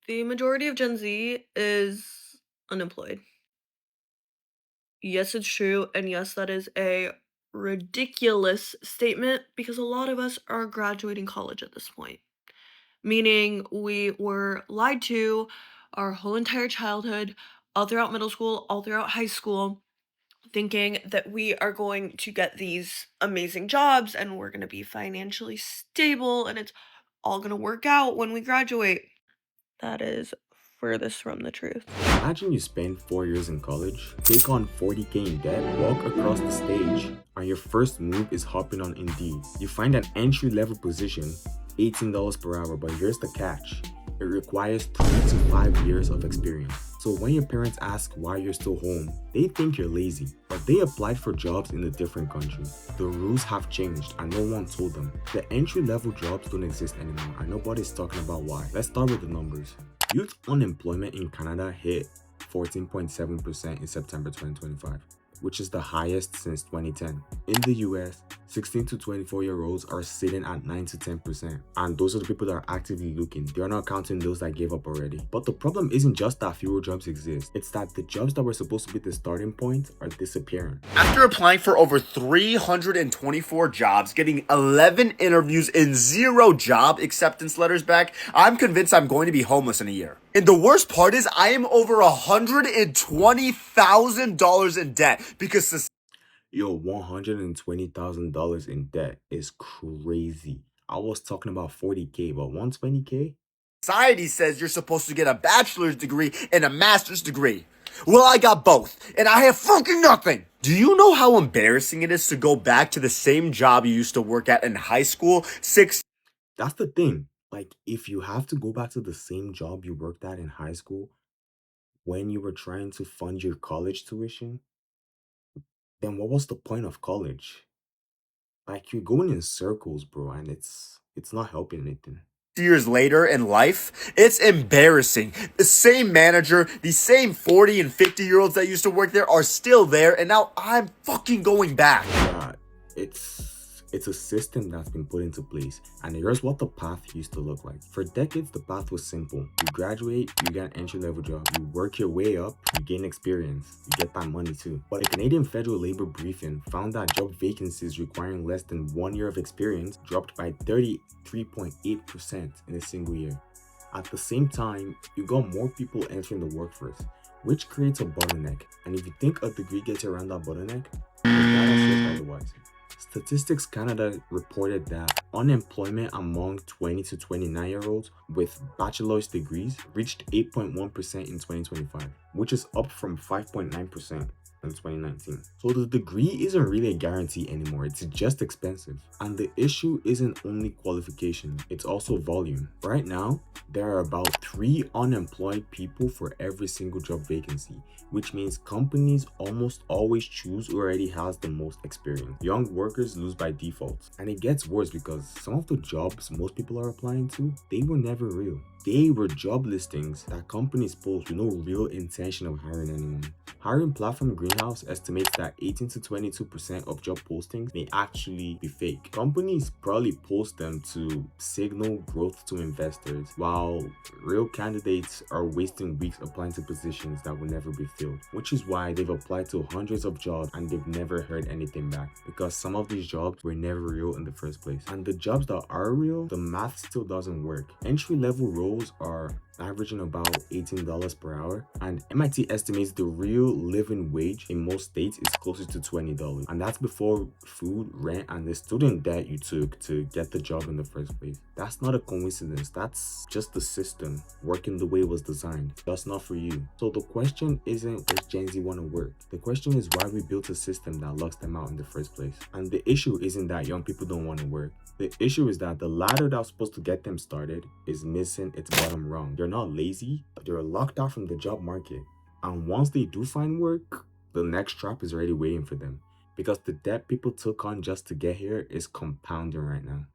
The majority of Gen Z is unemployed. Yes, it's true, and yes, that is a ridiculous statement because a lot of us are graduating college at this point, meaning we were lied to our whole entire childhood, all throughout middle school, all throughout high school, thinking that we are going to get these amazing jobs and we're going to be financially stable and it's all going to work out when we graduate. That is furthest from the truth. Imagine you spend 4 years in college, take on 40K in debt, walk across the stage, and your first move is hopping on Indeed. You find an entry-level position, $18 per hour, but here's the catch. It requires 3 to 5 years of experience. So when your parents ask why you're still home, they think you're lazy, but they applied for jobs in a different country. The rules have changed and no one told them. The entry-level jobs don't exist anymore and nobody's talking about why. Let's start with the numbers. Youth unemployment in Canada hit 14.7% in September 2025, which is the highest since 2010. In the US, 16 to 24-year-olds are sitting at 9 to 10%, and those are the people that are actively looking. They're not counting those that gave up already. But the problem isn't just that fewer jobs exist, it's that the jobs that were supposed to be the starting point are disappearing. After applying for over 324 jobs, getting 11 interviews and 0 job acceptance letters back, I'm convinced I'm going to be homeless in a year. And the worst part is I am over $120,000 in debt because Yo, $120,000 in debt is crazy. I was talking about 40K, but 120K? society says you're supposed to get a bachelor's degree and a master's degree. Well, I got both, and I have fucking nothing. Do you know how embarrassing it is to go back to the same job you used to work at in high school? That's the thing. Like, if you have to go back to the same job you worked at in high school when you were trying to fund your college tuition, then what was the point of college? Like, you're going in circles, bro, and it's not helping anything. Years later in life, it's embarrassing. The same manager, the same 40 and 50-year-olds that used to work there are still there, and now I'm fucking going back. Yeah, it's a system that's been put into place, and here's what the path used to look like. For decades, the path was simple. You graduate, you get an entry-level job, you work your way up, you gain experience, you get that money too. But the Canadian Federal Labor Briefing found that job vacancies requiring less than 1 year of experience dropped by 33.8% in a single year. At the same time, you got more people entering the workforce, which creates a bottleneck. And if you think a degree gets you around that bottleneck, the data says otherwise. Statistics Canada reported that unemployment among 20 to 29-year-olds with bachelor's degrees reached 8.1% in 2025, which is up from 5.9% in 2019. So the degree isn't really a guarantee anymore, it's just expensive. And the issue isn't only qualification, it's also volume. Right now, there are about 3 unemployed people for every single job vacancy, which means companies almost always choose who already has the most experience. Young workers lose by default. And it gets worse because some of the jobs most people are applying to, they were never real. They were job listings that companies post with no real intention of hiring anyone. Hiring platform Greenhouse estimates that 18 to 22% of job postings may actually be fake. Companies probably post them to signal growth to investors, while real candidates are wasting weeks applying to positions that will never be filled. Which is why they've applied to hundreds of jobs and they've never heard anything back, because some of these jobs were never real in the first place. And the jobs that are real, the math still doesn't work. Entry-level roles are averaging about $18 per hour, and MIT estimates the real living wage in most states is closer to $20, and that's before food, rent, and the student debt you took to get the job in the first place. That's not a coincidence, that's just the system working the way it was designed, just not for you. So the question isn't does Gen Z want to work, the question is why we built a system that locks them out in the first place. And the issue isn't that young people don't want to work, the issue is that the ladder that was supposed to get them started is missing its bottom rung. They're not lazy, they're locked out from the job market. And once they do find work, the next trap is already waiting for them. Because the debt people took on just to get here is compounding right now.